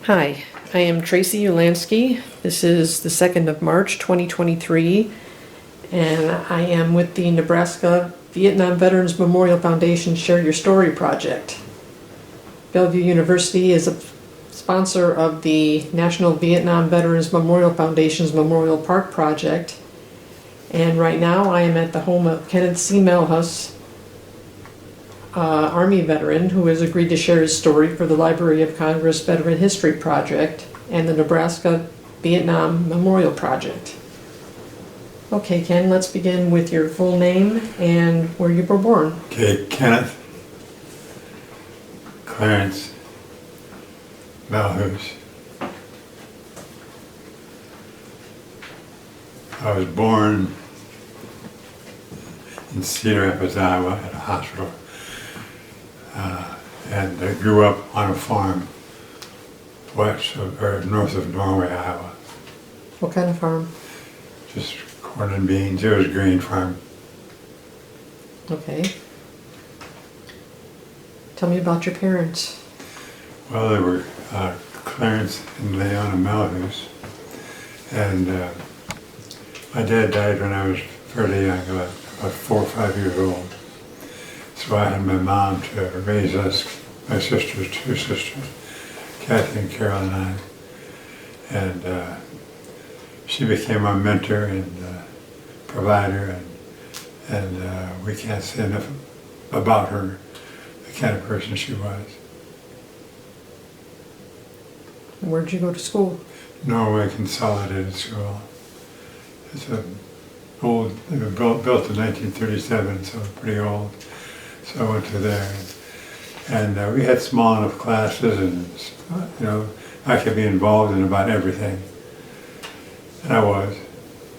Hi, I am Tracy Ulansky. This is the 2nd of March 2023, and I am with the Nebraska Vietnam Veterans Memorial Foundation Share Your Story project. Bellevue University is a sponsor of the National Vietnam Veterans Memorial Foundation's Memorial Park project, and right now I am at the home of Kenneth C. Melhus, Army veteran who has agreed to share his story for the Library of Congress Veteran History Project and the Nebraska Vietnam Memorial Project. Okay, Ken, let's begin with your full name and where you were born. Okay, Kenneth Clarence Melhus. I was born in Cedar Rapids, Iowa, at a hospital. And I grew up on a farm north of Norway, Iowa. What kind of farm? Just corn and beans. It was a grain farm. Okay. Tell me about your parents. Well, they were Clarence and Leona Melhus. And my dad died when I was fairly young, about 4 or 5 years old. So I had my mom to raise us, my sisters, 2 sisters, Kathy and Carol and I. And she became our mentor and provider, and we can't say enough about her, the kind of person she was. Where did you go to school? Norway Consolidated School. It's old, it was built in 1937, so pretty old. So I went to there, and we had small enough classes, and I could be involved in about everything, and I was,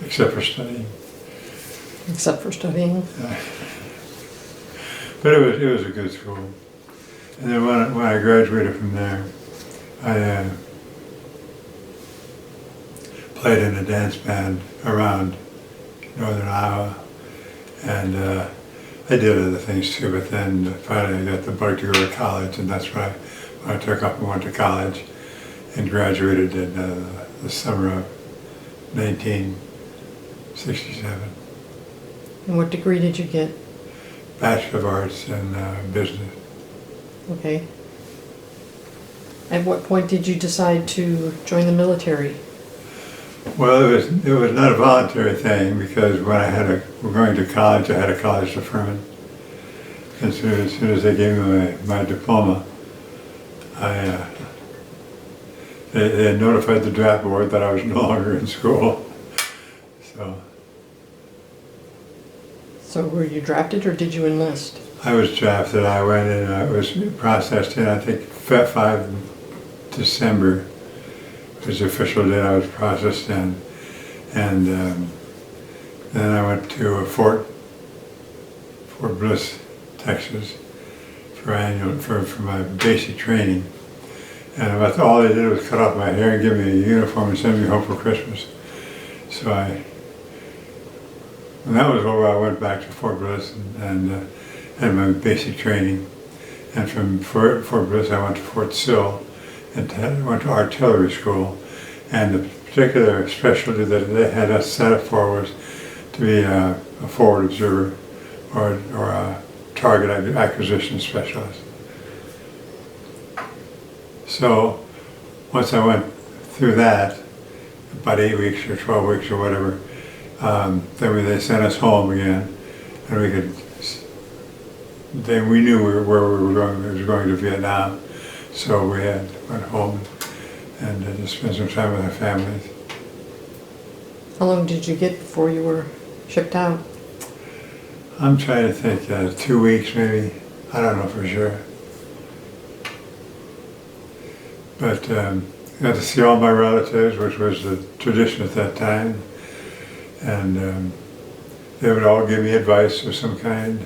except for studying. Except for studying. But it was a good school. And then when I graduated from there, I played in a dance band around northern Iowa, and I did other things too, but then finally I got the bug to go to college, and that's when I took up and went to college and graduated in the summer of 1967. And what degree did you get? Bachelor of Arts in Business. Okay. At what point did you decide to join the military? Well, it was not a voluntary thing, because when we're going to college, I had a college deferment. And as soon as they gave me my diploma, they had notified the draft board that I was no longer in school. So were you drafted or did you enlist? I was drafted. I went in, I was processed in, I think, 5 December was the official date I was processed in. And then I went to Fort Bliss, Texas for my basic training. And about all they did was cut off my hair and give me a uniform and send me home for Christmas. So when that was over, I went back to Fort Bliss and had my basic training. And from Fort Bliss, I went to Fort Sill and went to artillery school. And the particular specialty that they had us set up for was to be a forward observer or a target acquisition specialist. So once I went through that, about 8 weeks or 12 weeks or whatever, then they sent us home again, and we knew where we were going. We were going to Vietnam, so we went home and just spent some time with our families. How long did you get before you were shipped out? I'm trying to think, 2 weeks maybe. I don't know for sure. But I got to see all my relatives, which was the tradition at that time. And they would all give me advice of some kind.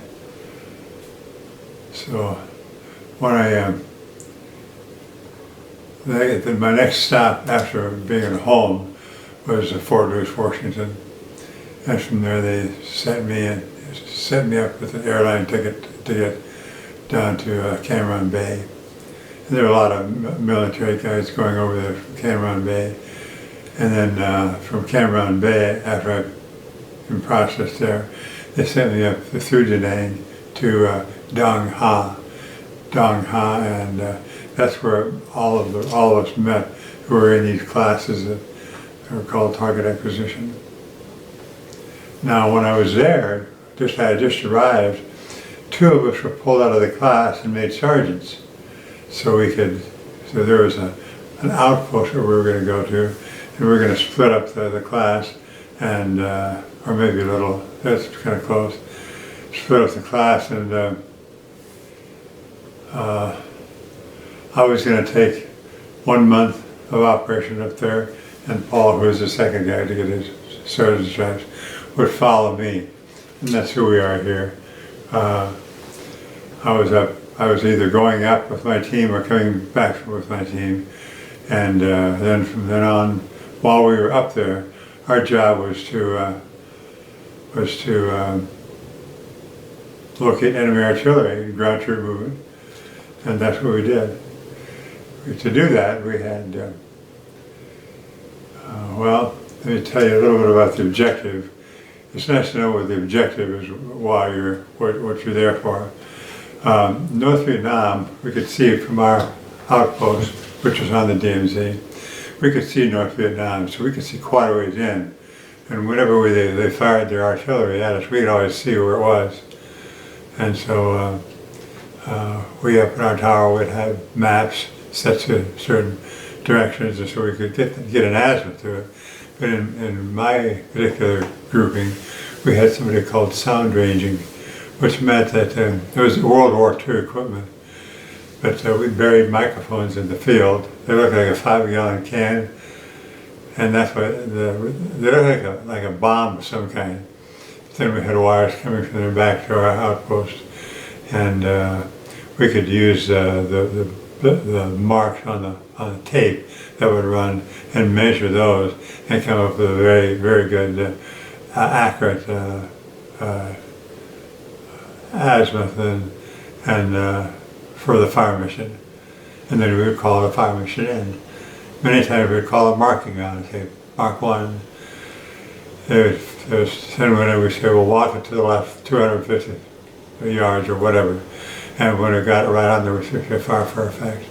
So when my next stop after being at home was Fort Lewis, Washington. And from there they set me up with an airline ticket to get down to Cameron Bay. There were a lot of military guys going over there from Cam Ranh Bay. And then from Cam Ranh Bay, after I've been processed there, they sent me up through Da Nang to Dong Ha. Dong Ha, and that's where all of us met who were in these classes that were called target acquisition. Now, when I was there, I had just arrived, 2 of us were pulled out of the class and made sergeants. So there was an outpost that we were going to go to, and we were going to split up the class, and or maybe a little, that's kind of close, split up the class, and I was going to take 1 month of operation up there, and Paul, who was the second guy to get his sergeant's stripes, would follow me, and that's who we are here. I was either going up with my team or coming back with my team, and then from then on, while we were up there, our job was to locate enemy artillery, ground troop movement, and that's what we did. To do that, we had, well, let me tell you a little bit about the objective. It's nice to know what the objective is, why what you're there for. North Vietnam, we could see from our outpost, which was on the DMZ, we could see North Vietnam, so we could see quite a ways in. And whenever they fired their artillery at us, we could always see where it was. And so we up in our tower would have maps set to certain directions, and so we could get an azimuth to it. But in my particular grouping, we had somebody called sound ranging, which meant that it was World War II equipment. But we buried microphones in the field. They looked like a 5-gallon can, and that's what they looked like a bomb of some kind. Then we had wires coming from their back to our outpost, and we could use the marks on the tape that would run and measure those and come up with a very, very good, accurate azimuth and for the fire mission. And then we would call the fire mission in. Many times we would call a marking on it, say mark 1. Then we say, well, walk it to the left 250 yards or whatever. And when we got it right on there, we say fire for effect.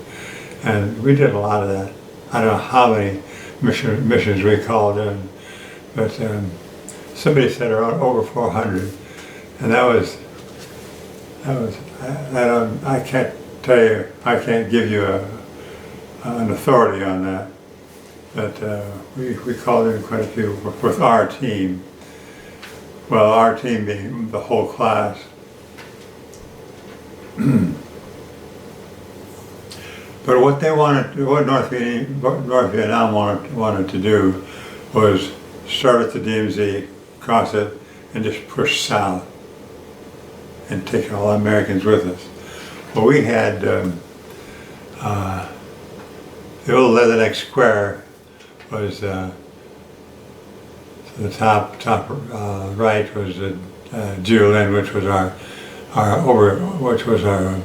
And we did a lot of that. I don't know how many missions we called in, but somebody said around over 400. And I can't tell you, I can't give you an authority on that. But we called in quite a few with our team. Well, our team being the whole class. But what North Vietnam wanted to do was start at the DMZ, cross it, and just push south and take all Americans with us. Well, we had the old Leatherneck Square was the top right was Jiolin, which was our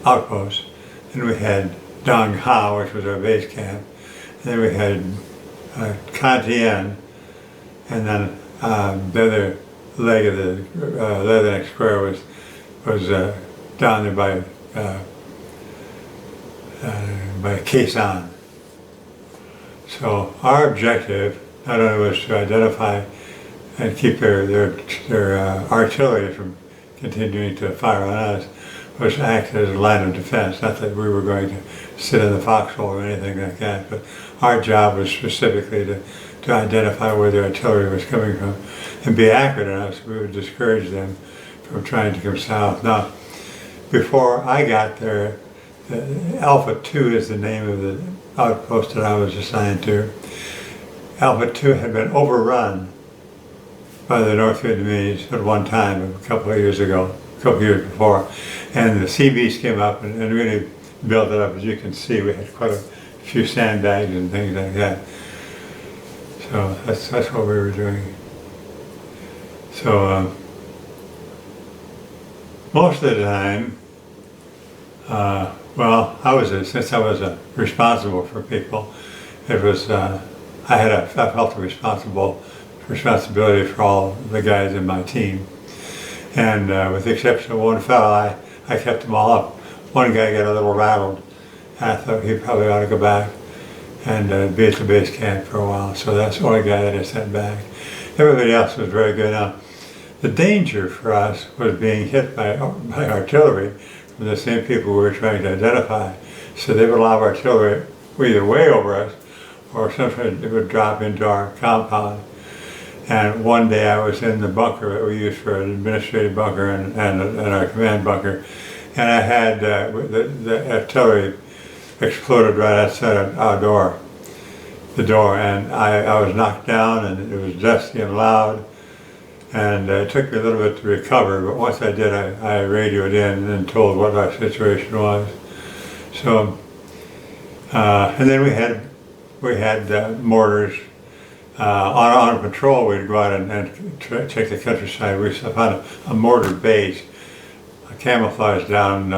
outpost, and we had Dong Ha, which was our base camp, and then we had Can Tien, and then the other leg of the Leatherneck Square was down there by Khe Sanh. So our objective not only was to identify and keep their artillery from continuing to fire on us, was to act as a line of defense. Not that we were going to sit in the foxhole or anything like that, but our job was specifically to identify where the artillery was coming from and be accurate enough so we would discourage them from trying to come south. Now, before I got there, Alpha 2 is the name of the outpost that I was assigned to. Alpha 2 had been overrun by the North Vietnamese at one time, a couple of years before. And the Seabees came up and really built it up. As you can see, we had quite a few sandbags and things like that. So that's what we were doing. So most of the time, Well, since I was responsible for people, it was I felt a responsibility for all the guys in my team, and with the exception of one fellow, I kept them all up. One guy got a little rattled. I thought he probably ought to go back and be at the base camp for a while. So that's the only guy that I sent back. Everybody else was very good. Now, the danger for us was being hit by artillery from the same people we were trying to identify. So they would allow artillery either way over us, or sometimes it would drop into our compound. And one day I was in the bunker that we used for an administrative bunker and our command bunker, and I had the artillery exploded right outside our door, and I was knocked down, and it was dusty and loud, and it took me a little bit to recover, but once I did, I radioed in and told what our situation was. So, and then we had mortars. On patrol, we'd go out and check the countryside. We found a mortar base, camouflaged down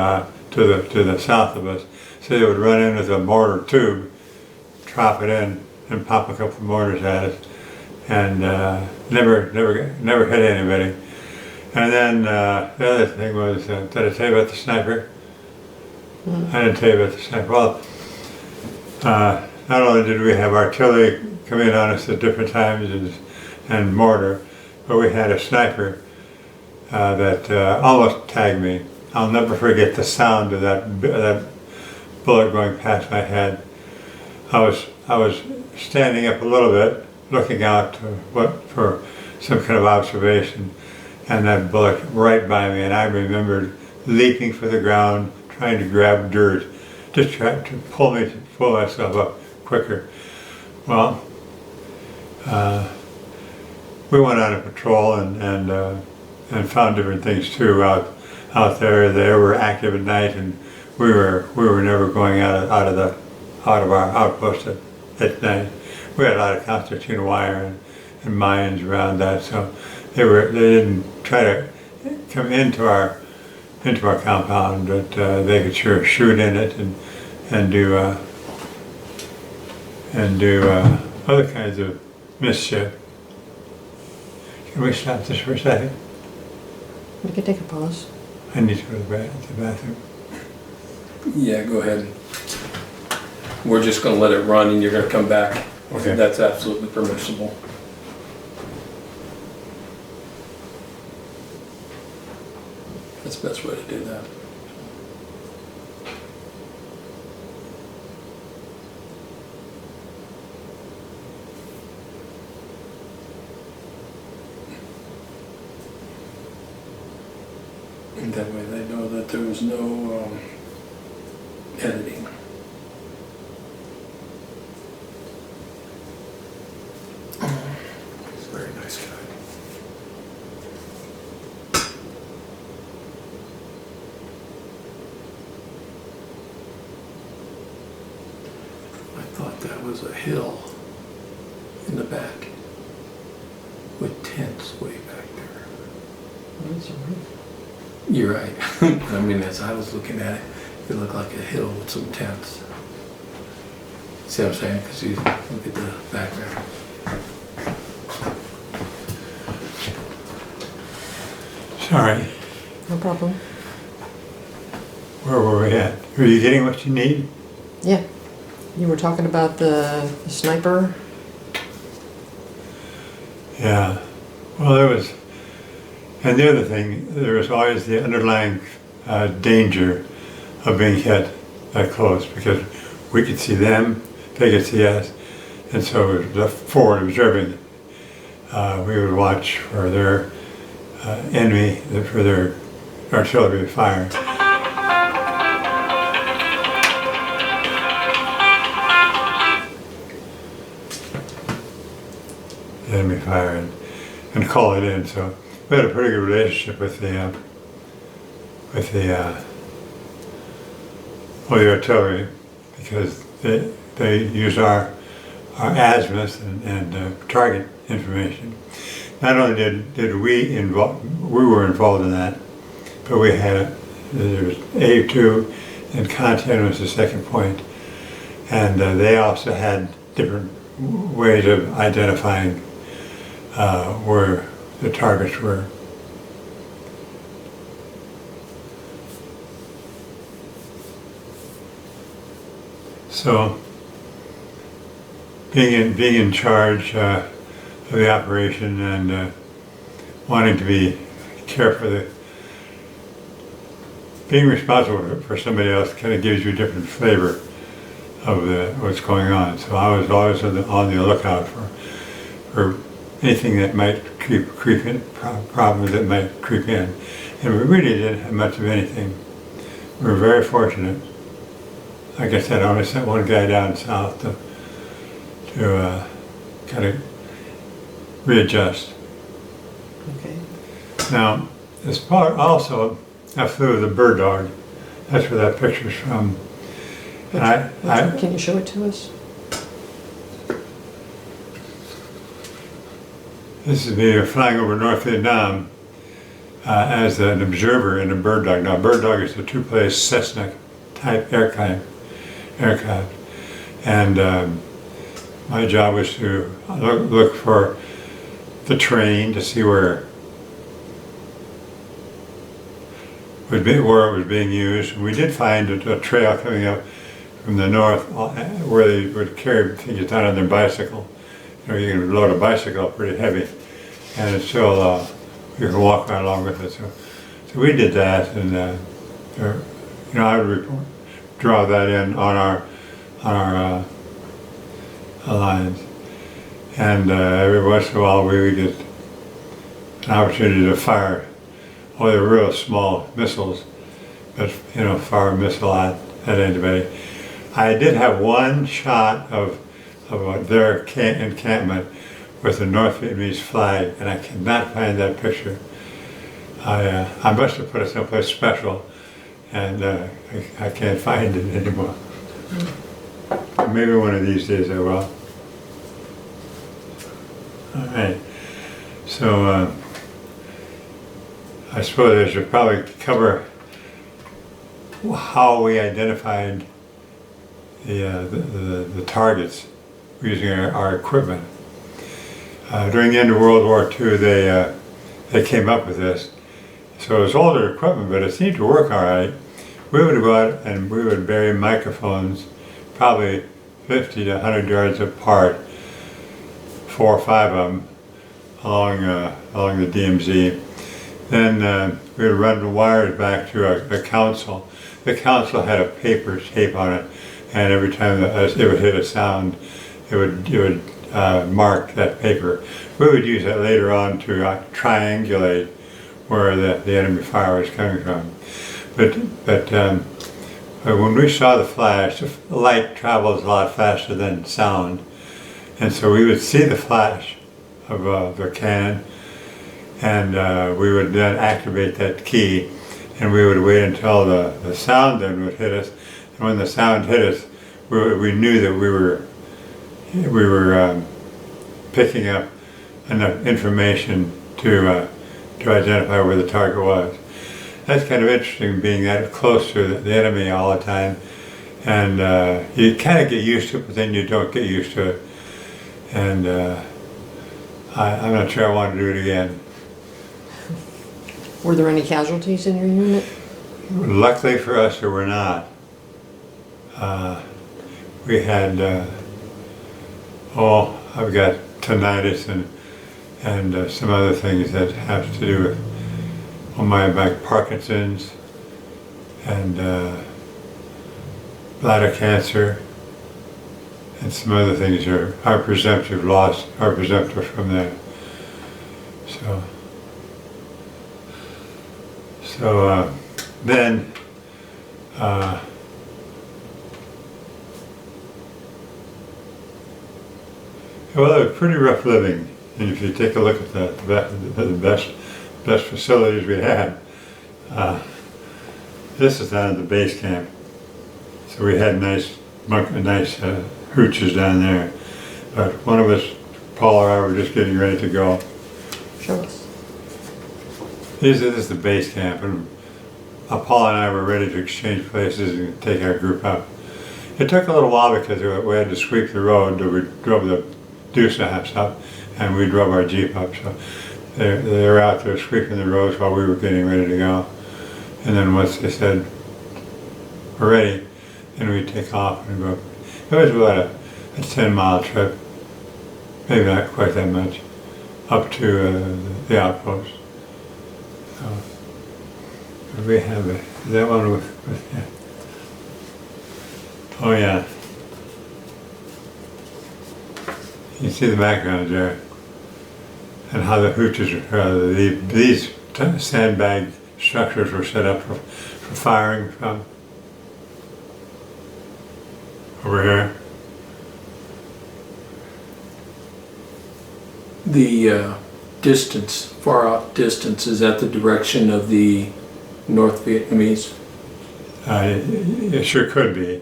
to the south of us. So they would run in with a mortar tube, drop it in, and pop a couple of mortars at us, and never hit anybody. And then the other thing was, did I tell you about the sniper? I didn't tell you about the sniper. Well, not only did we have artillery come in on us at different times and mortar, but we had a sniper that almost tagged me. I'll never forget the sound of that bullet going past my head. I was standing up a little bit, looking out for some kind of observation, and that bullet right by me, and I remembered leaping for the ground, trying to grab dirt, just trying to pull myself up quicker. Well, we went on a patrol and found different things too out there. They were active at night, and we were never going out of our outpost at night. We had a lot of concertina wire and mines around that, so they didn't try to come into our compound, but they could sure shoot in it and do other kinds of mischief. Can we stop this for a second? We can take a pause. I need to go to the bathroom. Yeah, go ahead. We're just going to let it run, and you're going to come back. Okay. That's absolutely permissible. That's the best way to do that. And that way they know that there was no editing. He's a very nice guy. I thought that was a hill in the back with tents way back there. That's all right. You're right. I mean, as I was looking at it, it looked like a hill with some tents. See what I'm saying? Because you look at the background. Sorry. No problem. Where were we at? Are you getting what you need? Yeah. You were talking about the sniper. Yeah. Well, there was, and the other thing, there was always the underlying danger of being hit that close, because we could see them, they could see us, and so the forward observing, we would watch for their enemy, for their artillery fire. Enemy fire and call it in. So we had a pretty good relationship with the artillery, because they used our azimuth and target information. Not only did we were involved in that, but there was A2, and content was the second point. And they also had different ways of identifying where the targets were. So, being in charge of the operation and wanting to be careful, being responsible for somebody else kind of gives you a different flavor of what's going on. So I was always on the lookout for anything that might creep in, problems that might creep in. And we really didn't have much of anything. We were very fortunate. Like I said, I only sent one guy down south to kind of readjust. Okay. Now, as part also, I flew with a bird dog. That's where that picture's from. And Can you show it to us? This is me flying over North Vietnam as an observer in a bird dog. Now, bird dog is a two-place Cessna type aircraft. And my job was to look for the terrain to see where it was being used. And we did find a trail coming up from the north where they would carry things down on their bicycle. You know, you can load a bicycle pretty heavy, and it's still you can walk right along with it. So we did that, and you know, I would draw that in on our lines, and every once in a while we would get an opportunity to fire. Oh, they were real small missiles, but you know, fire a missile at anybody. I did have one shot of their encampment with the North Vietnamese flag, and I cannot find that picture. I must have put it someplace special, and I can't find it anymore. Maybe one of these days I will. All right. So I suppose I should probably cover how we identified the targets using our equipment. During the end of World War II, they came up with this. So it was older equipment, but it seemed to work all right. We would go out and we would bury microphones, probably 50 to 100 yards apart, 4 or 5 of them along the DMZ. Then we would run the wires back to a council. The council had a paper tape on it, and every time it would hit a sound, it would mark that paper. We would use that later on to triangulate where the enemy fire was coming from. But when we saw the flash, the light travels a lot faster than sound, and so we would see the flash of the cannon, and we would then activate that key, and we would wait until the sound then would hit us. And when the sound hit us, we knew that we were picking up enough information to identify where the target was. That's kind of interesting, being that close to the enemy all the time, and you kind of get used to it, but then you don't get used to it. And I'm not sure I want to do it again. Were there any casualties in your unit? Luckily for us, there were not. We had, I've got tinnitus and some other things that have to do with my Parkinson's and bladder cancer and some other things are presumptive loss, are presumptive from that. So then well, it was pretty rough living, and if you take a look at the best facilities we had, this is down at the base camp. So we had nice hooches down there, but one of us, Paul or I, were just getting ready to go. Show us. This is the base camp, and Paul and I were ready to exchange places and take our group up. It took a little while because we had to sweep the road. We drove the Deuce house up, and we drove our Jeep up. So they were out there sweeping the roads while we were getting ready to go. And then once they said, we're ready, then we'd take off and go. It was about a 10-mile trip, maybe not quite that much, up to the outpost. So we have that one with yeah. Oh yeah. You see the background there, and how the hooches, these sandbag structures were set up for firing from. Over here. The distance, far out distance, is that the direction of the North Vietnamese? It sure could be,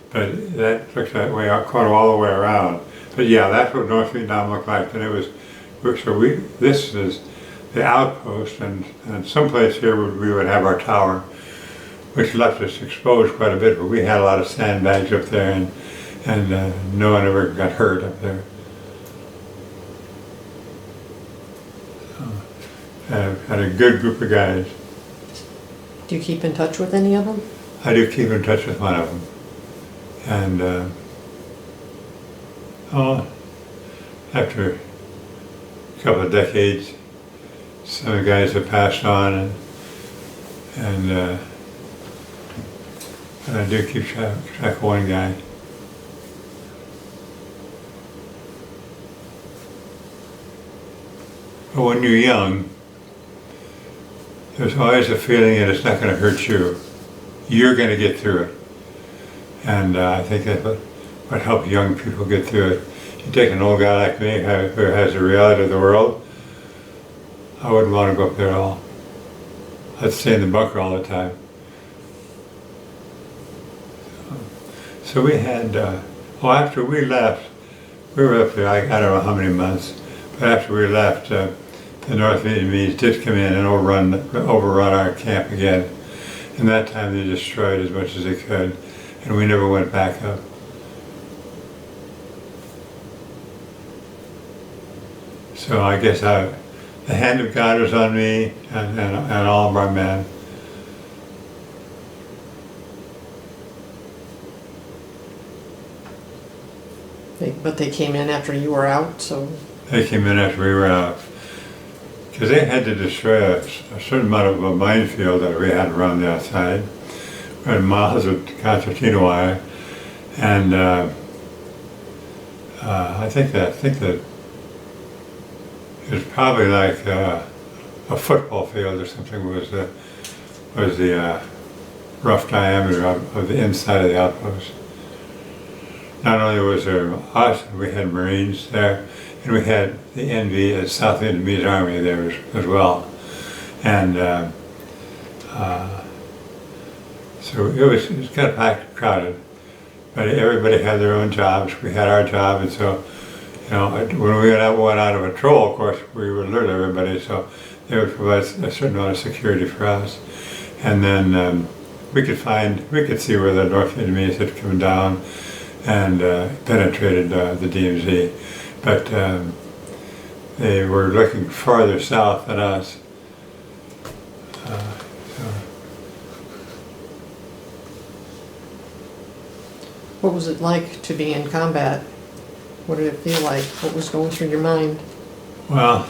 but that looks that way quite all the way around. But yeah, that's what North Vietnam looked like. And it was, this is the outpost, and someplace here we would have our tower, which left us exposed quite a bit, but we had a lot of sandbags up there, and no one ever got hurt up there. So, had a good group of guys. Do you keep in touch with any of them? I do keep in touch with one of them. And after a couple of decades, some of the guys have passed on, and I do keep track of one guy. But when you're young, there's always a feeling that it's not going to hurt you. You're going to get through it. And I think that's what helps young people get through it. You take an old guy like me who has the reality of the world, I wouldn't want to go up there at all. I'd stay in the bunker all the time. So we had, after we left, we were up there, I don't know how many months, but after we left, the North Vietnamese did come in and overrun our camp again. And that time they destroyed as much as they could, and we never went back up. So I guess the hand of God was on me and all of our men. But they came in after you were out, so... They came in after we were out. Because they had to destroy a certain amount of a minefield that we had around the outside. We had miles of concertina wire. And I think that it was probably like a football field or something was the rough diameter of the inside of the outpost. Not only was there us, we had Marines there, and we had the NV, the South Vietnamese Army there as well. And so it was kind of packed, crowded, but everybody had their own jobs. We had our job, and so, you know, when we went out of patrol, of course, we would alert everybody, so they would provide a certain amount of security for us. And then we could see where the North Vietnamese had come down and penetrated the DMZ. But they were looking farther south than us. What was it like to be in combat? What did it feel like? What was going through your mind? Well,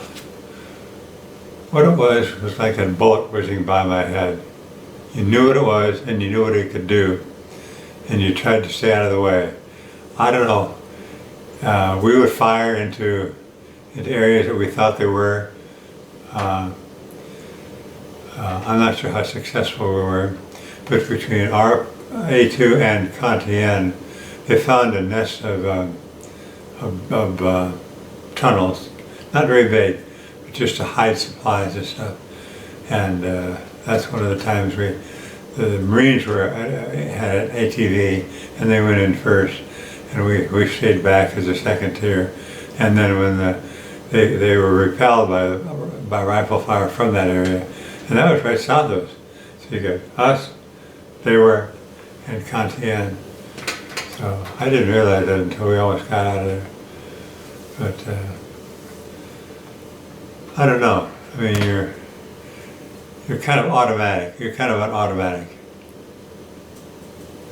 what it was like a bullet whizzing by my head. You knew what it was, and you knew what it could do, and you tried to stay out of the way. I don't know. We would fire into areas that we thought they were. I'm not sure how successful we were, but between our A2 and Cantien, they found a nest of tunnels, not very big, but just to hide supplies and stuff. And that's one of the times the Marines had an ATV, and they went in first, and we stayed back as a second tier. And then when they were repelled by rifle fire from that area, and that was right south of us. So you got us, they were, and Cantien. So I didn't realize that until we almost got out of there. But I don't know. I mean, you're kind of automatic. You're kind of an automatic.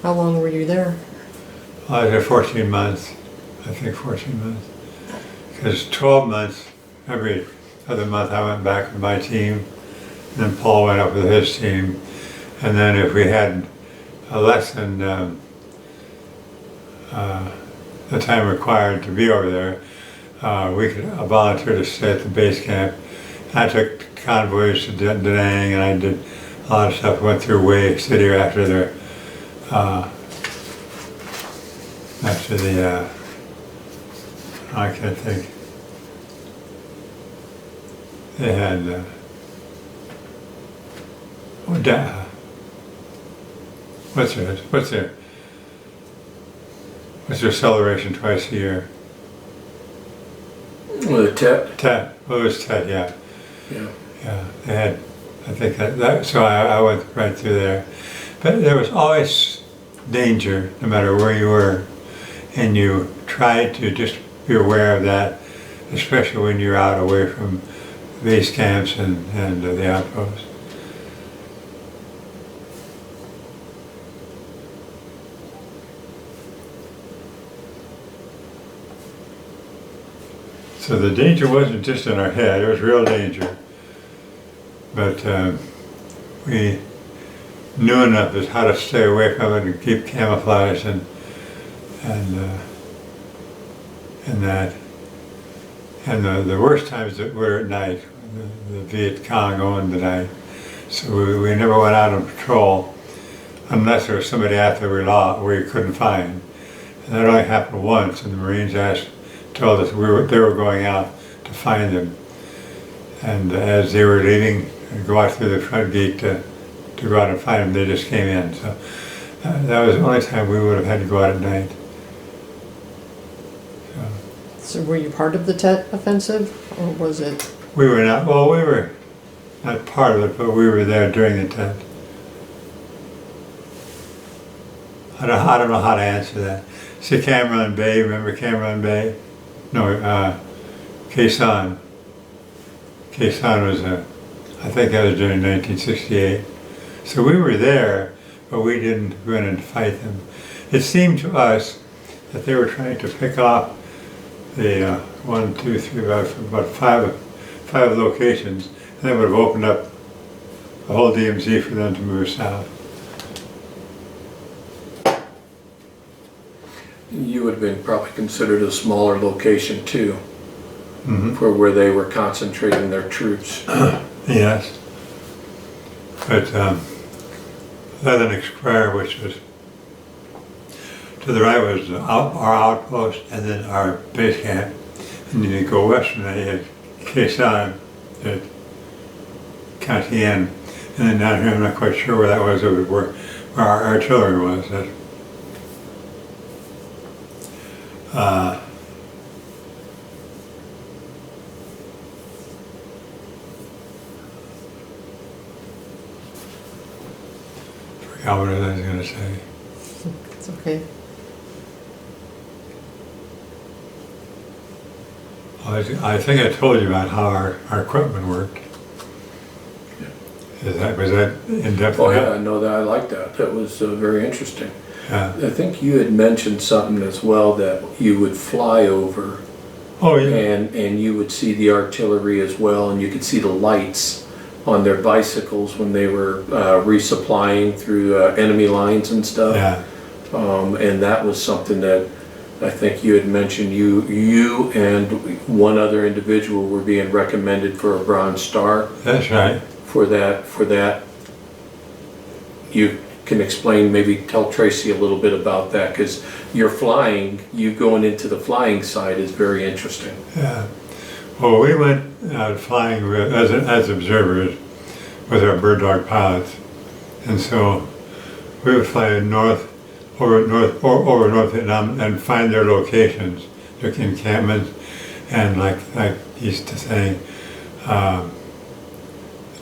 How long were you there? I was there 14 months. I think 14 months. Because 12 months, every other month I went back with my team. And then Paul went up with his team. And then if we had less than the time required to be over there, we could volunteer to stay at the base camp. I took convoys to Da Nang, and I did a lot of stuff. Went through Hue City after the I can't think. They had what's their celebration twice a year? The Tet. Tet. Well, it was Tet, yeah. Yeah. Yeah, they had, I think that so I went right through there. But there was always danger, no matter where you were, and you tried to just be aware of that, especially when you're out away from base camps and the outposts. So the danger wasn't just in our head, it was real danger. But we knew enough as how to stay away from it and keep camouflage and that. And the worst times that were at night, the Viet Cong owned the night. So we never went out on patrol unless there was somebody out there we couldn't find. And that only happened once, and the Marines told us they were going out to find them. And as they were leaving, go out through the front gate to go out and find them, they just came in. So that was the only time we would have had to go out at night. So were you part of the Tet offensive, or was it? We were not, well, we were not part of it, but we were there during the Tet. I don't know how to answer that. See Cameron Bay, remember Cameron Bay? No, Khe Sanh. Khe Sanh was I think that was during 1968. So we were there, but we didn't go in and fight them. It seemed to us that they were trying to pick off the 1, 2, 3, about five locations, and that would have opened up the whole DMZ for them to move south. You would have been probably considered a smaller location too, Mm-hmm. where they were concentrating their troops. Yes. But Leatherneck Square, which was to the right, was our outpost and then our base camp. And then you go west from that, you had Khe Sanh, at Cantien, and then down here, I'm not quite sure where that was, it was where our artillery was. Forgot what I was going to say. It's okay. I think I told you about how our equipment worked. Was that in depth? Oh yeah, I know that. I like that. That was very interesting. Yeah. I think you had mentioned something as well, that you would fly over Oh yeah. and you would see the artillery as well, and you could see the lights on their bicycles when they were resupplying through enemy lines and stuff. Yeah. And that was something that I think you had mentioned. You and one other individual were being recommended for a Bronze Star. That's right. For that, you can explain, maybe tell Tracy a little bit about that, because you're flying, you going into the flying side is very interesting. Yeah. Well, we went flying as observers with our bird dog pilots, and so we would fly over North Vietnam and find their locations, their encampments, and like he's saying,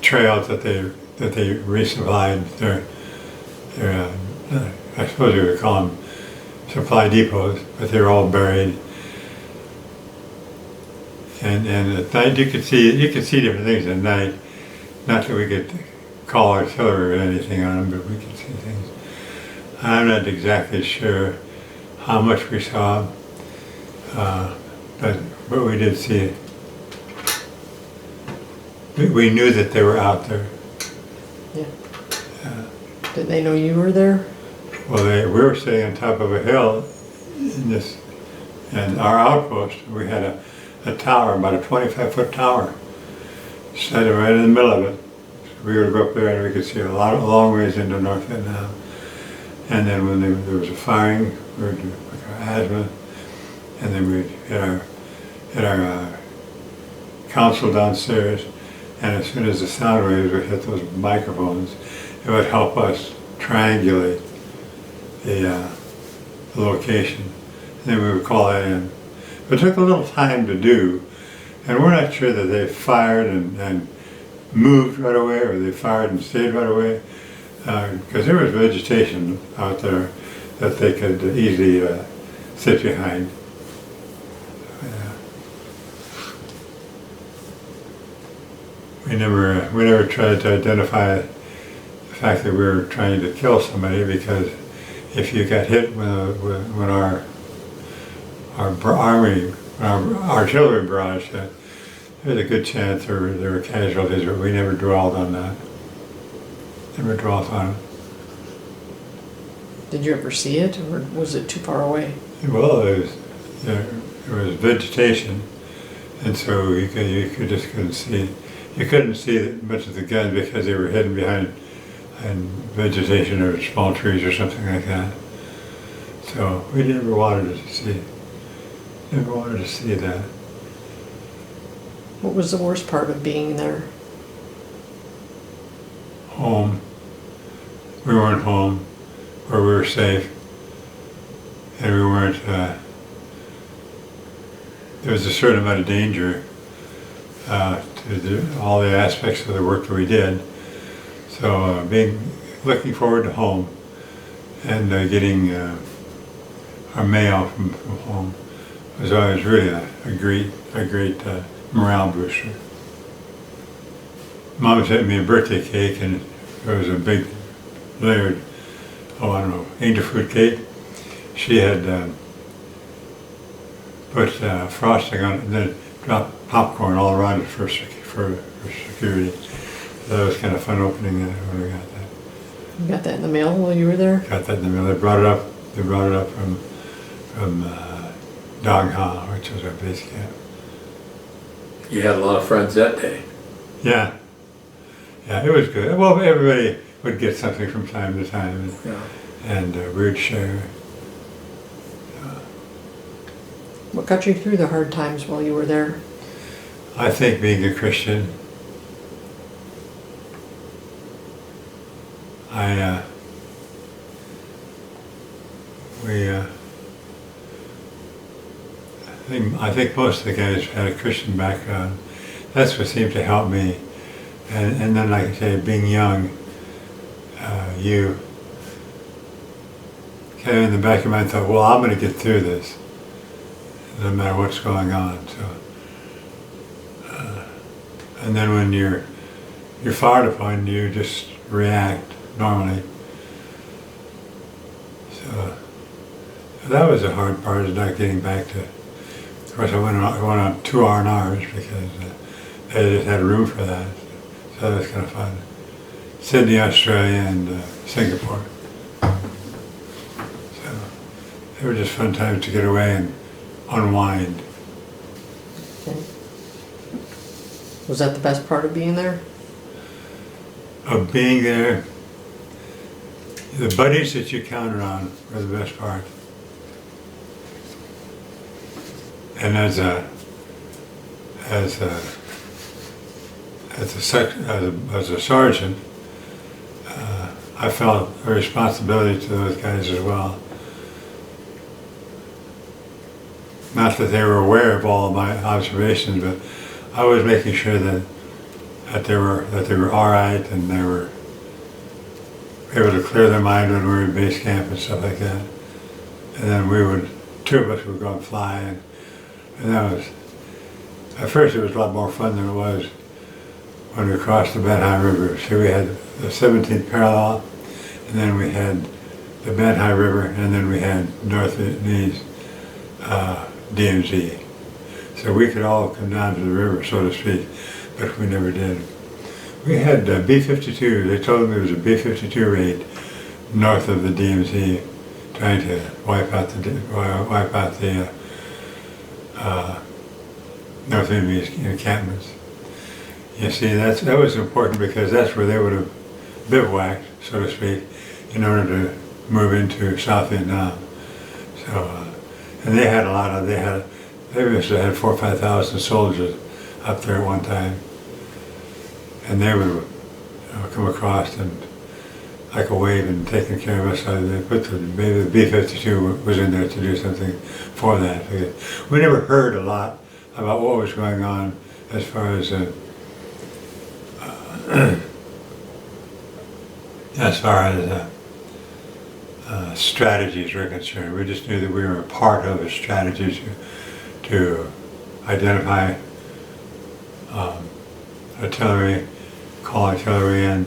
trails that they that they resupplied their I suppose you would call them supply depots, but they were all buried. And at night you could see different things at night. Not that we could call artillery or anything on them, but we could see things. I'm not exactly sure how much we saw, but we did see it. We knew that they were out there. Yeah. Did they know you were there? Well, we were sitting on top of a hill in this, and our outpost, we had a tower, about a 25-foot tower, set right in the middle of it. So we would go up there and we could see a long ways into North Vietnam. And then when there was a firing, we would do like our asthma, and then we'd hit our console downstairs, and as soon as the sound waves would hit those microphones, it would help us triangulate the location. And then we would call that in. It took a little time to do, and we're not sure that they fired and moved right away, or they fired and stayed right away, because there was vegetation out there that they could easily sit behind. We never tried to identify the fact that we were trying to kill somebody, because if you got hit when our artillery barrage hit, there's a good chance there were casualties, but we never dwelled on that. Never dwelt on it. Did you ever see it, or was it too far away? Well, there was vegetation, and so you just couldn't see. You couldn't see much of the guns because they were hidden behind vegetation or small trees or something like that. So we never wanted to see. Never wanted to see that. What was the worst part of being there? Home. We weren't home where we were safe, and we weren't. There was a certain amount of danger to all the aspects of the work that we did. So looking forward to home and getting our mail from home was always really a great morale booster. Mom sent me a birthday cake, and it was a big layered, angel fruit cake. She had put frosting on it and then dropped popcorn all around it for security. So that was kind of fun opening that when we got that. You got that in the mail while you were there? Got that in the mail. They brought it up from Dong Ha, which was our base camp. You had a lot of friends that day. Yeah, it was good. Well, everybody would get something from time to time, and we'd share. What got you through the hard times while you were there? I think being a Christian, I think most of the guys had a Christian background. That's what seemed to help me. And then, like I say, being young, you kind of in the back of your mind thought, well, I'm going to get through this, no matter what's going on. So, and then when you're fired upon, you just react normally. So that was the hard part, is not getting back to. Of course, I went on 2 R&Rs because they just had room for that. So that was kind of fun. Sydney, Australia, and Singapore. So they were just fun times to get away and unwind. Okay. Was that the best part of being there? Of being there, the buddies that you counted on were the best part. And as a sergeant, I felt a responsibility to those guys as well. Not that they were aware of all of my observations, but I was making sure that that they were all right, and they were able to clear their mind when we were in base camp and stuff like that. And then two of us would go and fly, and that was, at first it was a lot more fun than it was when we crossed the Ben River. So we had the 17th parallel, and then we had the Ben River, and then we had North Vietnamese DMZ. So we could all come down to the river, so to speak, but we never did. We had B-52, they told me it was a B-52 raid north of the DMZ, trying to wipe out the North Vietnamese encampments. You see, that was important because that's where they would have bivouacked, so to speak, in order to move into South Vietnam. So, and they had they must have had 4,000 or 5,000 soldiers up there at one time. And they would come across and like a wave and taking care of us. So they put maybe the B-52 was in there to do something for that. We never heard a lot about what was going on as far as strategies were concerned. We just knew that we were a part of a strategy to identify artillery, call artillery in.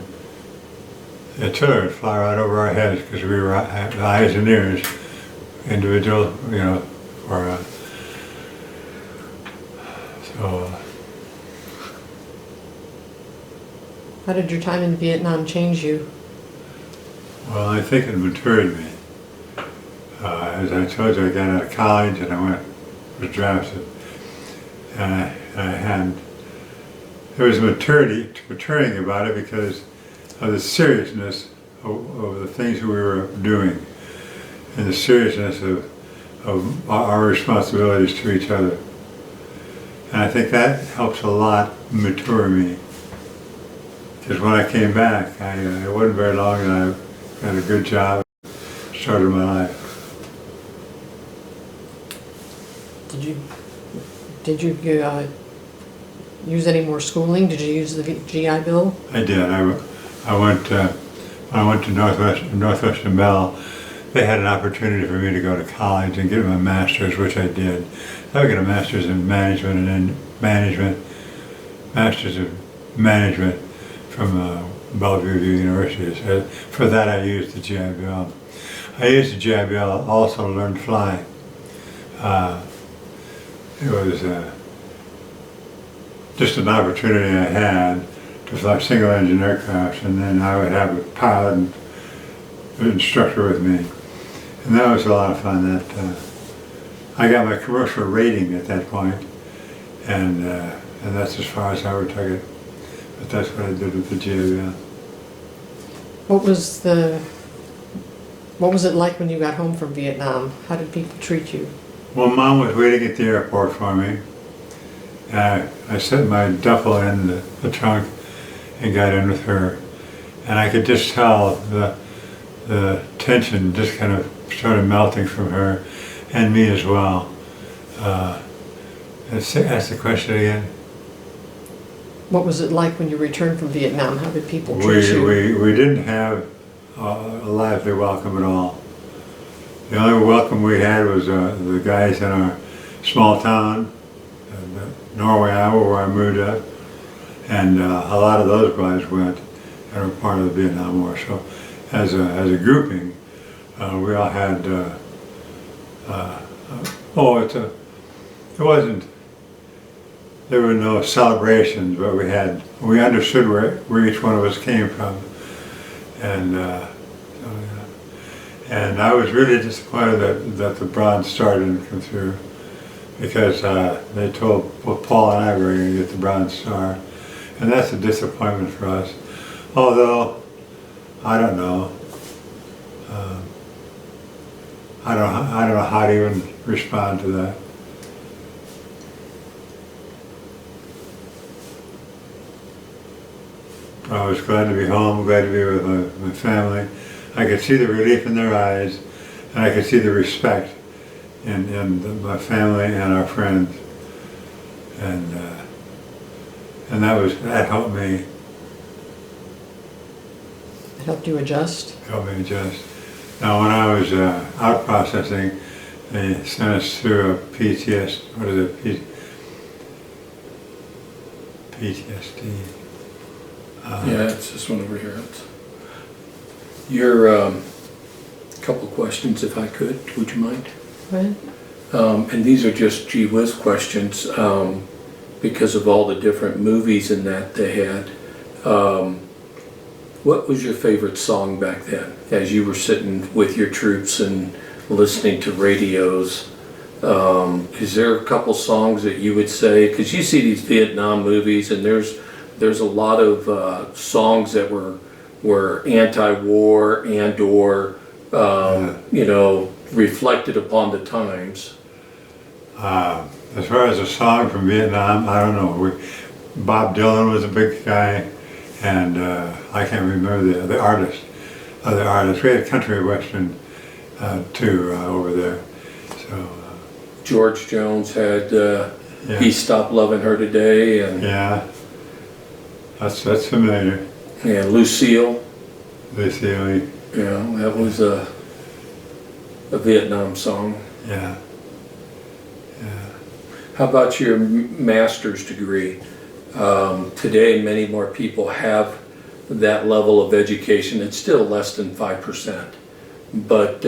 The artillery would fly right over our heads because we were the eyes and ears, individual, or so. How did your time in Vietnam change you? Well, I think it matured me. As I told you, I got out of college and was drafted, and there was maturing about it because of the seriousness of the things we were doing, and the seriousness of our responsibilities to each other. And I think that helps a lot mature me. Because when I came back, it wasn't very long and I got a good job, started my life. Did you use any more schooling? Did you use the GI Bill? I did. I went to Northwestern Bell. They had an opportunity for me to go to college and get my master's, which I did. I got a master's in management and then master's of management from Bellevue University. So for that, I used the GI Bill. I used the GI Bill also to learn to fly. It was just an opportunity I had to fly single engine aircraft, and then I would have a pilot and an instructor with me. And that was a lot of fun. I got my commercial rating at that point, and that's as far as I ever took it. But that's what I did with the GABL. What was it like when you got home from Vietnam? How did people treat you? Well, Mom was waiting at the airport for me. I set my duffel in the trunk and got in with her. And I could just tell the tension just kind of started melting from her and me as well. Ask the question again. What was it like when you returned from Vietnam? How did people treat you? We didn't have a lively welcome at all. The only welcome we had was the guys in our small town, Norway, Iowa, where I moved up, and a lot of those guys went and were part of the Vietnam War. So, as a grouping, we all had. It wasn't. There were no celebrations, but we understood where each one of us came from, and I was really disappointed that the Bronze Star didn't come through, because they told Paul and I we were going to get the Bronze Star, and that's a disappointment for us. Although, I don't know. I don't know how to even respond to that. I was glad to be home, glad to be with my family. I could see the relief in their eyes, and I could see the respect in my family and our friends. And that helped me It helped you adjust? adjust. Now, when I was out processing, they sent us through a PTSD. Yeah, it's this one over here. Your couple questions, if I could, would you mind? Right. And these are just gee whiz questions because of all the different movies and that they had. What was your favorite song back then, as you were sitting with your troops and listening to radios? Is there a couple songs that you would say, because you see these Vietnam movies and there's a lot of songs that were anti-war and/or you know, reflected upon the times. As far as a song from Vietnam, I don't know. Bob Dylan was a big guy, and I can't remember the artist. Other artists. We had country western too over there. So George Jones had yeah. He Stopped Loving Her Today, and Yeah, that's familiar. yeah, Lucille. Lucille. Yeah, that was a Vietnam song. Yeah. How about your master's degree? Today, many more people have that level of education. It's still less than 5%. But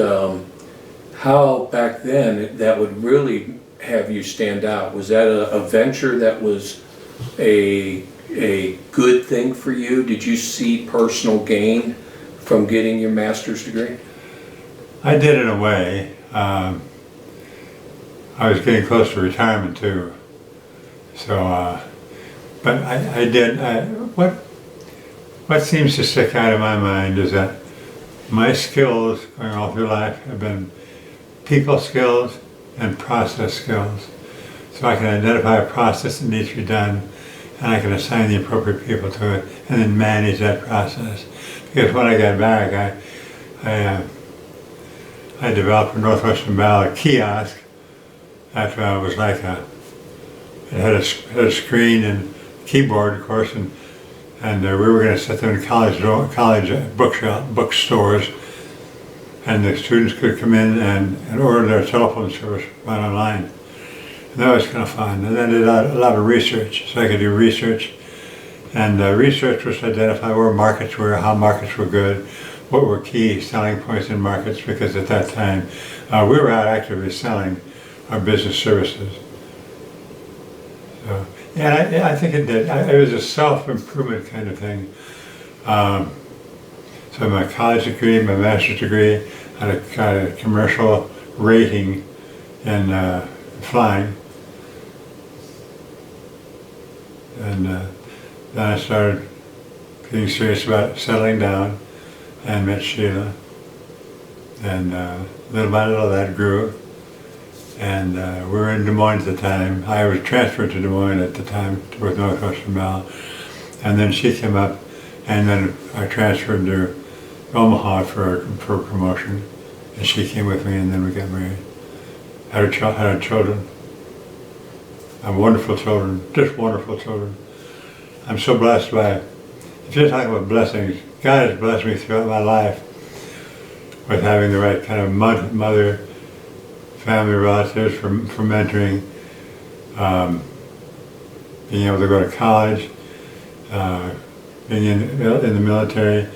how back then that would really have you stand out? Was that a venture that was a good thing for you? Did you see personal gain from getting your master's degree? I did in a way. I was getting close to retirement too. So, but I did. What seems to stick out in my mind is that my skills going all through life have been people skills and process skills. So I can identify a process that needs to be done, and I can assign the appropriate people to it, and then manage that process. Because when I got back, I developed a Northwestern Ballot kiosk that was like it had a screen and keyboard, of course, and we were going to sit there in college bookstores, and the students could come in and order their telephone service right online. And that was kind of fun. And then I did a lot of research, so I could do research. And research was to identify where markets were, how markets were good, what were key selling points in markets, because at that time we were out actively selling our business services. So, and I think it did. It was a self-improvement kind of thing. So my college degree, my master's degree, I got a commercial rating in flying. And then I started getting serious about settling down and met Sheila. And little by little that grew. And we were in Des Moines at the time. I was transferred to Des Moines at the time with Northwestern Bell. And then she came up, and then I transferred to Omaha for promotion. And she came with me, and then we got married. Had children. Wonderful children, just wonderful children. I'm so blessed by, if you're talking about blessings, God has blessed me throughout my life with having the right kind of mother, family relatives for mentoring, being able to go to college, being in the military.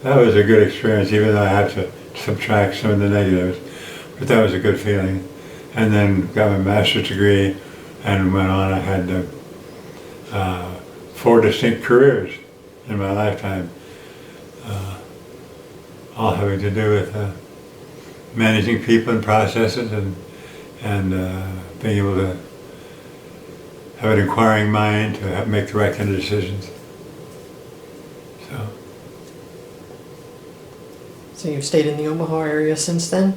That was a good experience, even though I had to subtract some of the negatives. But that was a good feeling. And then got my master's degree and went on. I had 4 distinct careers in my lifetime, all having to do with managing people and processes and being able to have an inquiring mind to make the right kind of decisions. So you've stayed in the Omaha area since then?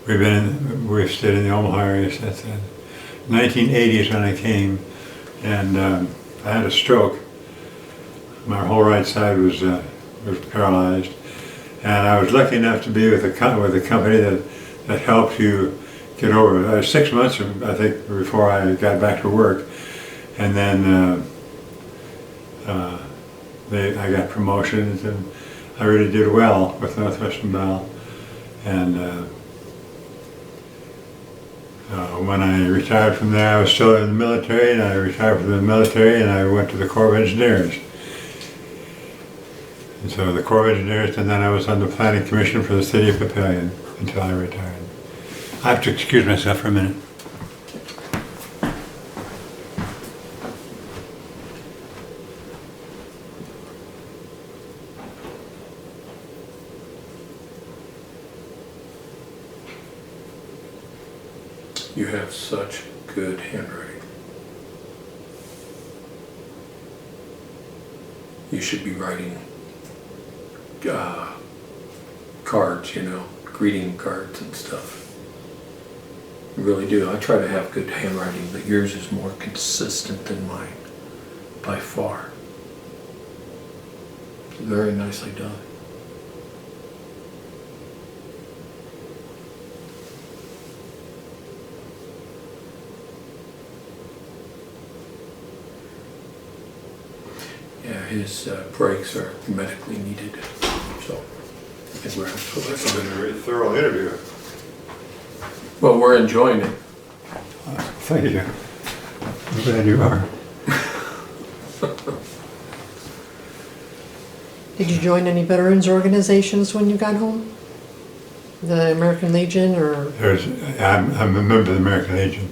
We've stayed in the Omaha area since then. 1980 is when I came, and I had a stroke. My whole right side was paralyzed, and I was lucky enough to be with a company that helped you get over it. I was 6 months, I think, before I got back to work, and then I got promotions, and I really did well with Northwestern Bell. And when I retired from there, I was still in the military, and I retired from the military, and I went to the Corps of Engineers. And so the Corps of Engineers, and then I was on the Planning Commission for the City of Papillion until I retired. I have to excuse myself for a minute. You have such good handwriting. You should be writing cards, you know, greeting cards and stuff. You really do. I try to have good handwriting, but yours is more consistent than mine, by far. Very nicely done. Yeah, his breaks are medically needed, so congrats. This has been a very thorough interview. Well, we're enjoying it. Thank you. I'm glad you are. Did you join any veterans organizations when you got home? The American Legion or? I'm a member of the American Legion.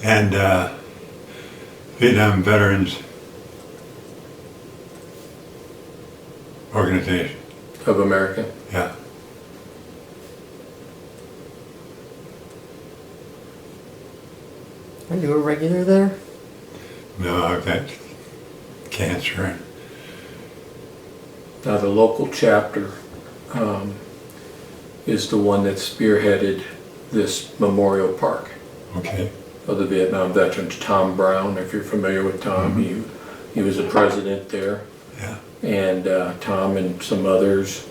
And Vietnam Veterans Organization. Of America? Yeah. Are you a regular there? No, I've got cancer. And Now, the local chapter is the one that spearheaded this memorial park okay. of the Vietnam veterans. Tom Brown, if you're familiar with Tom, he was the president there. Yeah. And Tom and some others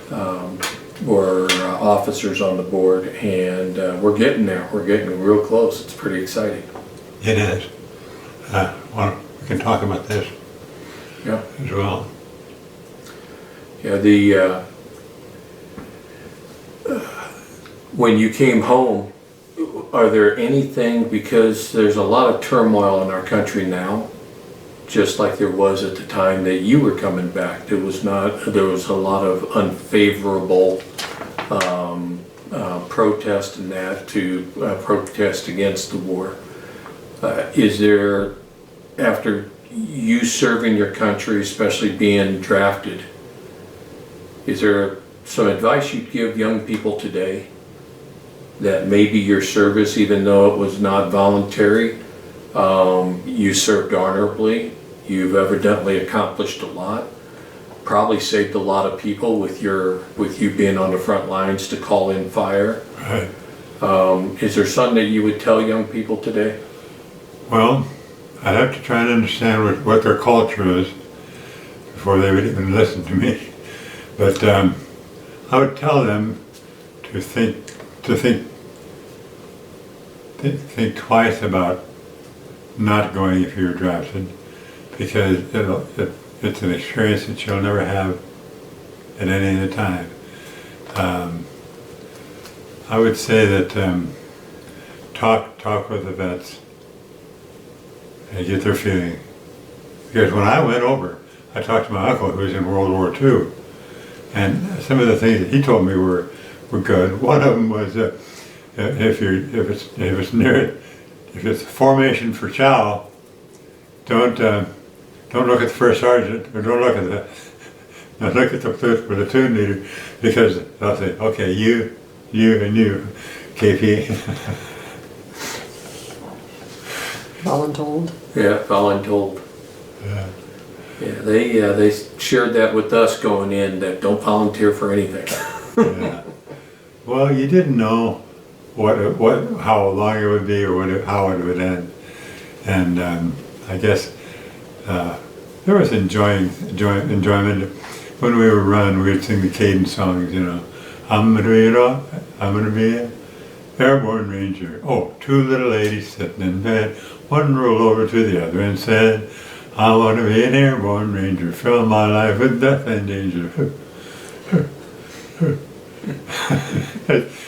were officers on the board, and we're getting there. We're getting real close. It's pretty exciting. It is. Well, we can talk about this Yeah. as well. Yeah. When you came home, are there anything, because there's a lot of turmoil in our country now, just like there was at the time that you were coming back. There was a lot of unfavorable protest and that to protest against the war. Is there, after you serving your country, especially being drafted, is there some advice you'd give young people today that maybe your service, even though it was not voluntary, you served honorably, you've evidently accomplished a lot, probably saved a lot of people with you being on the front lines to call in fire. Right. Is there something that you would tell young people today? Well, I'd have to try and understand what their culture is before they would even listen to me. But I would tell them to think twice about not going if you're drafted, because it's an experience that you'll never have at any other time. I would say that talk with the vets and get their feeling. Because when I went over, I talked to my uncle who was in World War II, and some of the things that he told me were good. One of them was if it's formation for chow, don't look at the first sergeant, or don't look at the platoon leader, because they'll say, okay, you, and you, KP. Voluntold. Yeah, voluntold. Yeah. Yeah, they shared that with us going in, that don't volunteer for anything. Yeah. Well, you didn't know how long it would be or how it would end, and I guess there was enjoyment. When we were running, we'd sing the cadence songs. You know, I'm gonna be an airborne ranger. Oh, two little ladies sitting in bed. One rolled over to the other and said, I want to be an airborne ranger, fill my life with death and danger.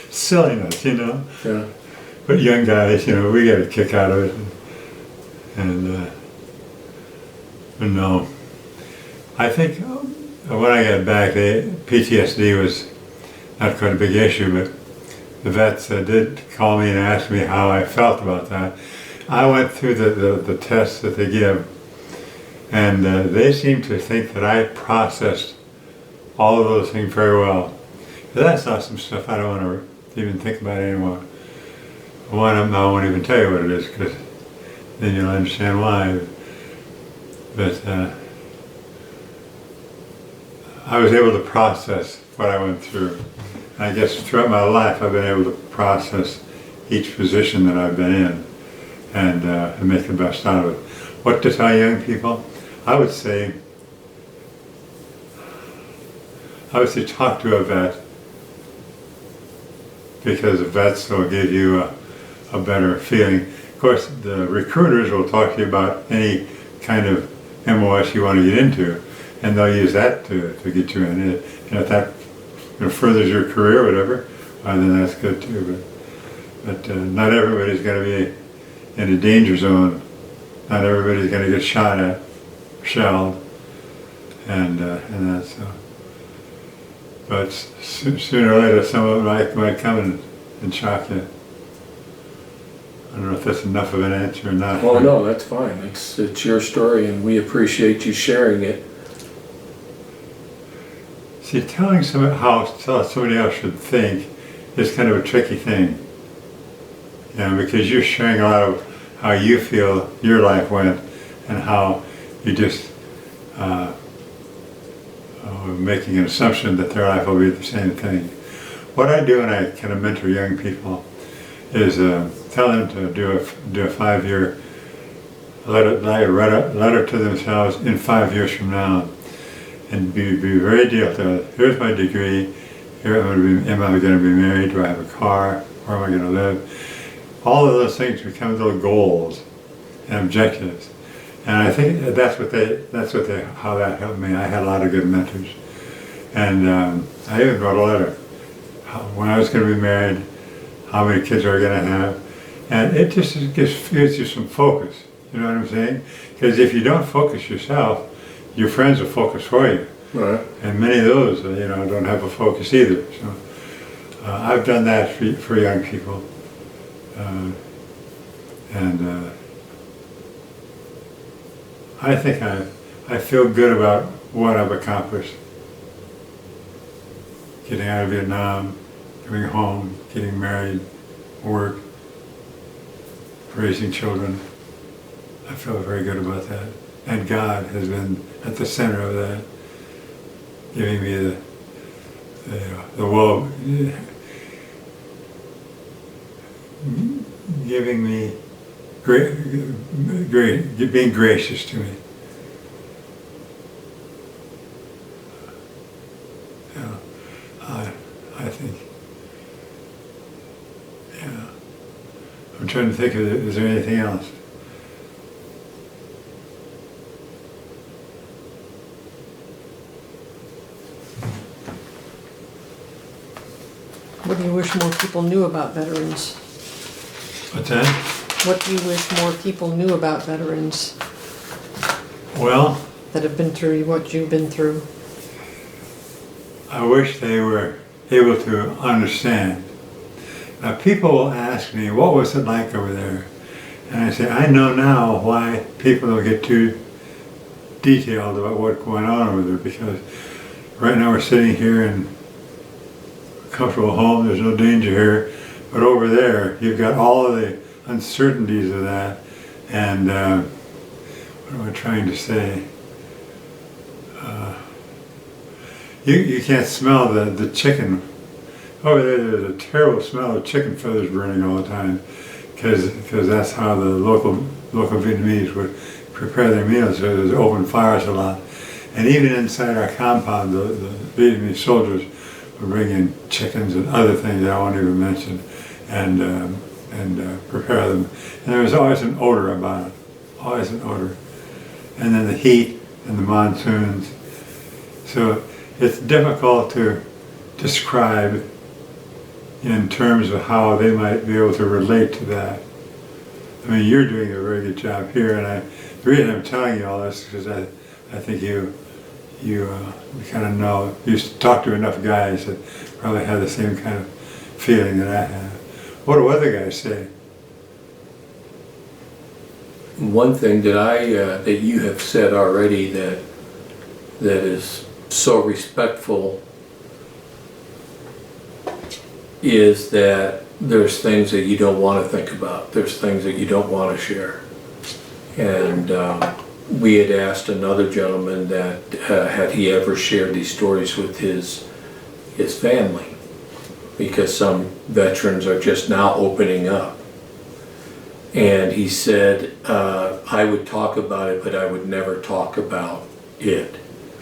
Silliness, you know. Yeah. But young guys, you know, we get a kick out of it. And but no, I think when I got back, PTSD was not quite a big issue, but the vets did call me and ask me how I felt about that. I went through the tests that they give, and they seem to think that I processed all of those things very well. But I saw some stuff I don't want to even think about anymore. One of them, I won't even tell you what it is, because then you'll understand why. But I was able to process what I went through. I guess throughout my life I've been able to process each position that I've been in and make the best out of it. What to tell young people? I would say talk to a vet, because the vets will give you a better feeling. Of course, the recruiters will talk to you about any kind of MOS you want to get into, and they'll use that to get you in it. And if that furthers your career or whatever, then that's good too. But not everybody's going to be in a danger zone. Not everybody's going to get shot at, shelled, and that's so. But sooner or later, some of it might come and shock you. I don't know if that's enough of an answer or not. Well, no, that's fine. It's your story, and we appreciate you sharing it. See, telling how somebody else should think is kind of a tricky thing. You know, because you're sharing a lot of how you feel your life went and how you just making an assumption that their life will be the same thing. What I do when I kind of mentor young people is tell them to do a 5-year letter to themselves in 5 years from now, and be very detailed. Here's my degree. Here am I going to be married? Do I have a car? Where am I going to live? All of those things become little goals and objectives. And I think how that helped me. I had a lot of good mentors. And I even wrote a letter. When I was going to be married, how many kids are going to have. And it just gives you some focus. You know what I'm saying? Because if you don't focus yourself, your friends will focus for you. Right. And many of those, don't have a focus either. So I've done that for young people. I think I feel good about what I've accomplished. Getting out of Vietnam, coming home, getting married, work, raising children. I feel very good about that. And God has been at the center of that, giving me the will, giving me being gracious to me. I think, yeah. I'm trying to think of is there anything else? What do you wish more people knew about veterans? What's that? What do you wish more people knew about veterans Well, that have been through what you've been through? I wish they were able to understand. Now, people will ask me, what was it like over there? And I say, I know now why people don't get too detailed about what's going on over there, because right now we're sitting here in a comfortable home, there's no danger here, but over there you've got all of the uncertainties of that, and what am I trying to say? You can't smell the chicken. Over there, there's a terrible smell of chicken feathers burning all the time, because that's how the local Vietnamese would prepare their meals. So there's open fires a lot, and even inside our compound, the Vietnamese soldiers would bring in chickens and other things that I won't even mention, and prepare them. And there was always an odor about it, always an odor. and then the heat and the monsoons. So it's difficult to describe in terms of how they might be able to relate to that. I mean, you're doing a very good job here, and the reason I'm telling you all this is because I think you kind of know, you talk to enough guys that probably have the same kind of feeling that I have. What do other guys say? One thing that you have said already that is so respectful is that there's things that you don't want to think about. There's things that you don't want to share. And we had asked another gentleman that had he ever shared these stories with his family, because some veterans are just now opening up. And he said, I would talk about it, but I would never talk about it.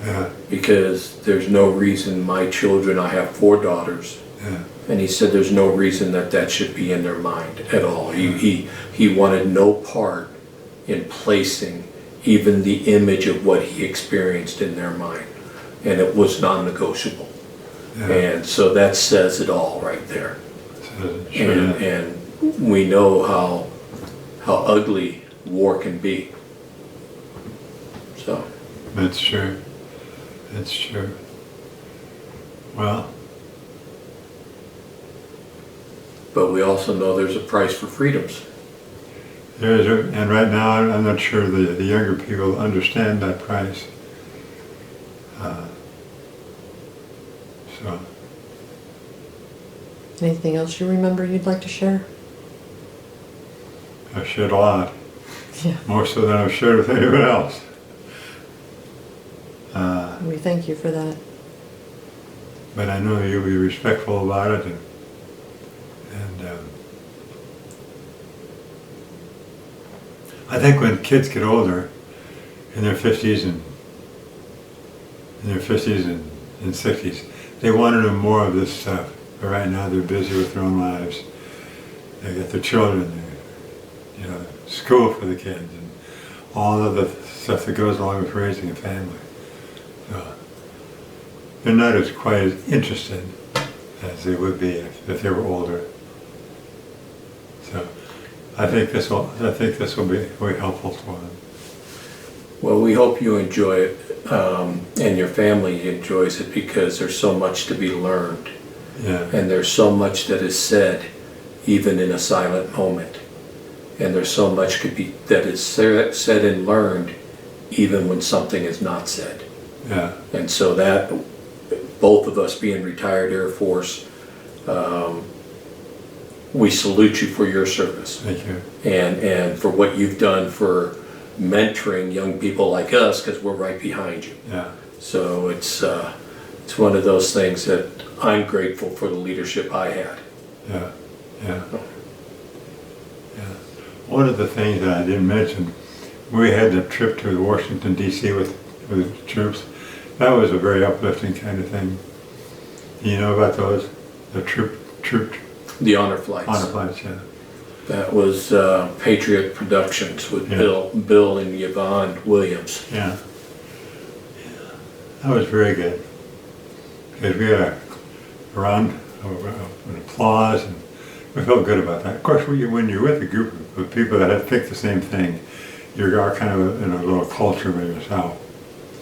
Yeah. Because there's no reason my children, I have 4 daughters, Yeah. and he said there's no reason that should be in their mind at all. He wanted no part in placing even the image of what he experienced in their mind, and it was non-negotiable. Yeah. And so that says it all right there. Sure. And we know how ugly war can be. So That's true. That's true. Well, but we also know there's a price for freedoms. and right now I'm not sure the younger people understand that price. So, Anything else you remember you'd like to share? I've shared a lot, Yeah. more so than I've shared with anyone else. We thank you for that. But I know you'll be respectful about it, and I think when kids get older, in their 50s and 60s, they want to know more of this stuff. But right now they're busy with their own lives. They got their children, school for the kids, and all of the stuff that goes along with raising a family. So they're not as quite as interested as they would be if they were older. So I think this will be very helpful for them. Well, we hope you enjoy it, and your family enjoys it, because there's so much to be learned. Yeah. And there's so much that is said, even in a silent moment. And there's so much that is said and learned, even when something is not said. Yeah. And so that, both of us being retired Air Force, we salute you for your service. Thank you. And for what you've done for mentoring young people like us, because we're right behind you. Yeah. So it's one of those things that I'm grateful for the leadership I had. Yeah. Yeah. Yeah. One of the things that I didn't mention, we had a trip to Washington D.C. with troops. That was a very uplifting kind of thing. You know about those? The troop. The honor flights. Honor flights, yeah. That was Patriot Productions with Bill and Yvonne Williams. Yeah. That was very good. Because we had a round of applause, and we felt good about that. Of course, when you're with a group of people that think the same thing, you're kind of in a little culture by yourself.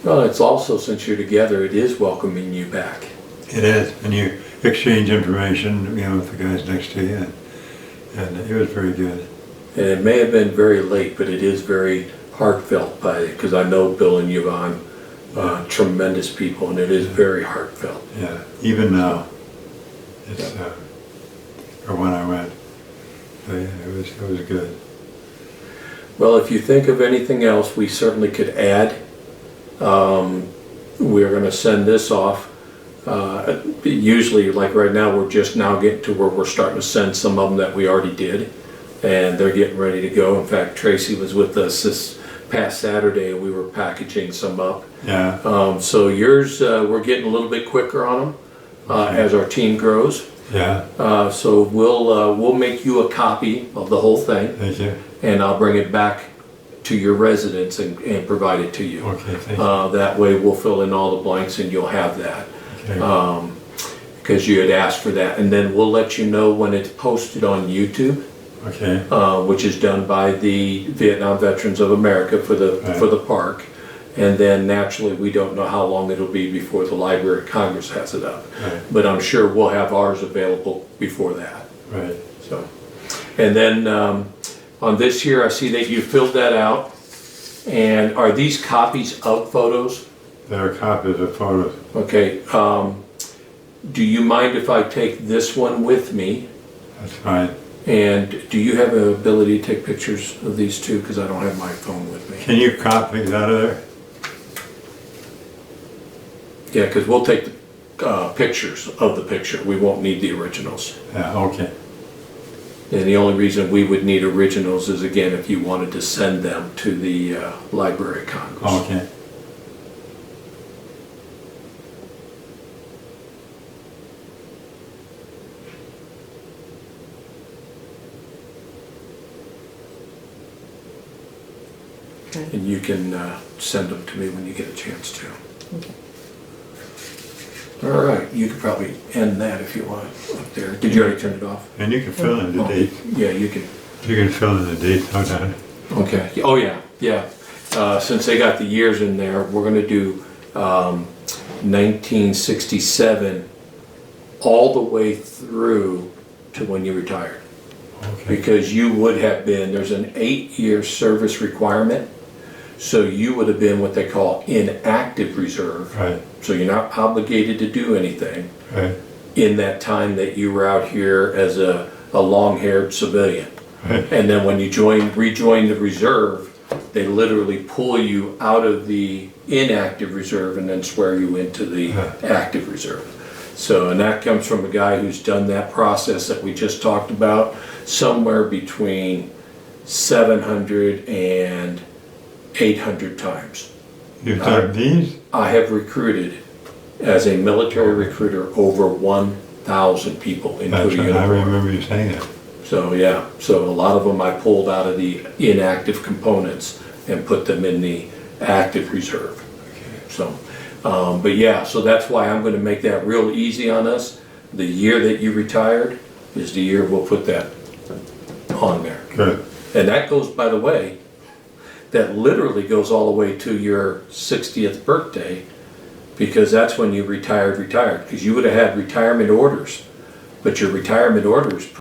Well, it's also, since you're together, it is welcoming you back. It is, and you exchange information, with the guys next to you, and it was very good. And it may have been very late, but it is very heartfelt because I know Bill and Yvonne, tremendous people, and it is very heartfelt. Yeah, even now, it's or when I went, it was good. Well, if you think of anything else, we certainly could add. We're going to send this off. Usually, like right now, we're just now getting to where we're starting to send some of them that we already did, and they're getting ready to go. In fact, Tracy was with us this past Saturday, and we were packaging some up. Yeah. So yours, we're getting a little bit quicker on them as our team grows. Yeah. So we'll make you a copy of the whole thing, Thank you. and I'll bring it back to your residence and provide it to you. Okay, thank you. That way we'll fill in all the blanks and you'll have that. Okay. Because you had asked for that. And then we'll let you know when it's posted on YouTube, Okay, which is done by the Vietnam Veterans of America for Right. the park. And then naturally, we don't know how long it'll be before the Library of Congress has it up. right, But I'm sure we'll have ours available before that. right. So, and then on this here, I see that you filled that out. And are these copies of photos? There are copies of photos. Okay. Do you mind if I take this one with me? That's fine. And do you have the ability to take pictures of these two? Because I don't have my phone with me. Can you crop things out of there? Yeah, because we'll take the pictures of the picture. We won't need the originals. Yeah, okay. And the only reason we would need originals is, again, if you wanted to send them to the Library of Congress. Okay. Okay. And you can send them to me when you get a chance to. Okay. All right, you could probably end that if you want up there. Did you already turn it off? And you can fill in the Oh, date. yeah, you can. You can fill in the date, no doubt. Okay. Oh, yeah, yeah. Since they got the years in there, we're gonna do 1967 all the way through to when you retired. Okay, Because you would have been, there's an 8-year service requirement, so you would have been what they call inactive reserve. right, So you're not obligated to do anything right, in that time that you were out here as a long-haired civilian. right. And then when you rejoin the reserve, they literally pull you out of the inactive reserve and then swear you into the active reserve. So, and that comes from a guy who's done that process that we just talked about, somewhere between 700 and 800 times. You've done these? I have recruited, as a military recruiter, over 1,000 people into That's a right, I uniform. remember you saying that. So yeah, so a lot of them I pulled out of the inactive components and put them in the active reserve. So, but yeah, so that's why I'm gonna make that real easy on us. The year that you retired is the year we'll put that on there. Good. And that goes, by the way, that literally goes all the way to your 60th birthday, because that's when you retired, because you would have had retirement orders, but your retirement orders